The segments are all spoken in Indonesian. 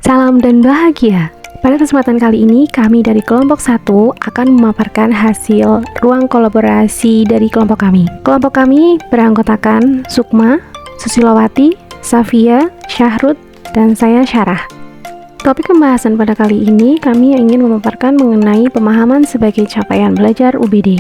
Salam dan bahagia. Pada kesempatan kali ini, kami dari kelompok 1 akan memaparkan hasil ruang kolaborasi dari kelompok kami. Kelompok kami beranggotakan Sukma, Susilowati, Safia, Syahrud, dan saya Syarah. Topik pembahasan pada kali ini kami ingin memaparkan mengenai pemahaman sebagai capaian belajar UBD.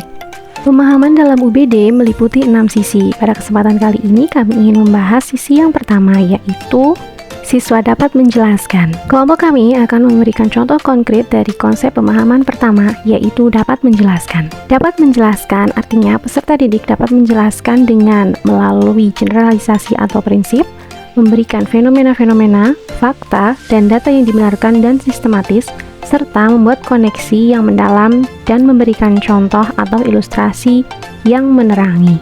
Pemahaman dalam UBD meliputi 6 sisi. Pada kesempatan kali ini kami ingin membahas sisi yang pertama, yaitu siswa dapat menjelaskan. Kelompok kami akan memberikan contoh konkret dari konsep pemahaman pertama, yaitu dapat menjelaskan. Dapat menjelaskan artinya peserta didik dapat menjelaskan dengan melalui generalisasi atau prinsip, memberikan fenomena-fenomena, fakta, dan data yang dibenarkan dan sistematis, serta membuat koneksi yang mendalam dan memberikan contoh atau ilustrasi yang menerangi.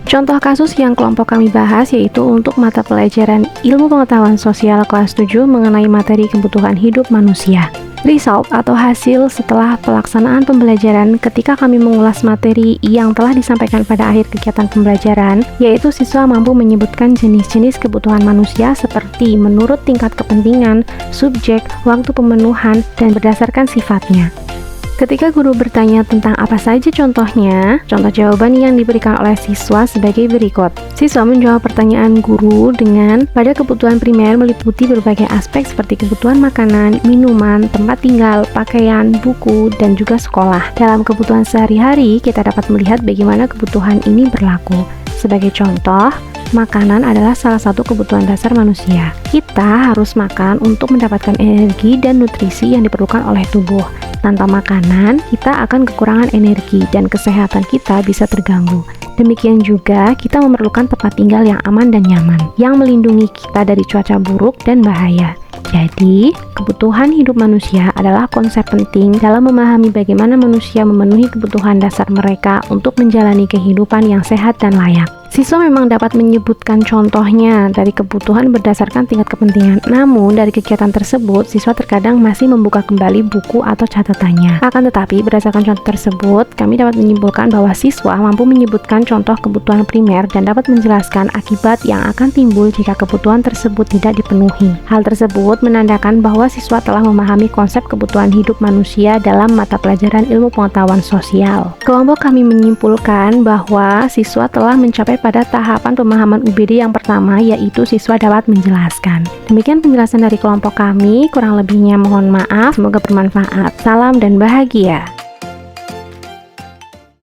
Contoh kasus yang kelompok kami bahas yaitu untuk mata pelajaran Ilmu Pengetahuan Sosial kelas 7 mengenai materi kebutuhan hidup manusia. Result atau hasil setelah pelaksanaan pembelajaran ketika kami mengulas materi yang telah disampaikan pada akhir kegiatan pembelajaran, yaitu siswa mampu menyebutkan jenis-jenis kebutuhan manusia seperti menurut tingkat kepentingan, subjek, waktu pemenuhan, dan berdasarkan sifatnya. Ketika guru bertanya tentang apa saja contohnya, contoh jawaban yang diberikan oleh siswa sebagai berikut. Siswa menjawab pertanyaan guru dengan pada kebutuhan primer meliputi berbagai aspek seperti kebutuhan makanan, minuman, tempat tinggal, pakaian, buku, dan juga sekolah. Dalam kebutuhan sehari-hari, kita dapat melihat bagaimana kebutuhan ini berlaku. Sebagai contoh, makanan adalah salah satu kebutuhan dasar manusia. Kita harus makan untuk mendapatkan energi dan nutrisi yang diperlukan oleh tubuh. Tanpa makanan, kita akan kekurangan energi dan kesehatan kita bisa terganggu. Demikian juga, kita memerlukan tempat tinggal yang aman dan nyaman, yang melindungi kita dari cuaca buruk dan bahaya. Jadi, kebutuhan hidup manusia adalah konsep penting dalam memahami bagaimana manusia memenuhi kebutuhan dasar mereka untuk menjalani kehidupan yang sehat dan layak. Siswa memang dapat menyebutkan contohnya dari kebutuhan berdasarkan tingkat kepentingan. Namun, dari kegiatan tersebut, siswa terkadang masih membuka kembali buku atau catatannya. Akan tetapi, berdasarkan contoh tersebut, kami dapat menyimpulkan bahwa siswa mampu menyebutkan contoh kebutuhan primer dan dapat menjelaskan akibat yang akan timbul jika kebutuhan tersebut tidak dipenuhi. Hal tersebut menandakan bahwa siswa telah memahami konsep kebutuhan hidup manusia dalam mata pelajaran Ilmu Pengetahuan Sosial. Kelompok kami menyimpulkan bahwa siswa telah mencapai pada tahapan pemahaman UBD yang pertama, yaitu siswa dapat menjelaskan. Demikian penjelasan dari kelompok kami, kurang lebihnya mohon maaf, semoga bermanfaat. Salam dan bahagia.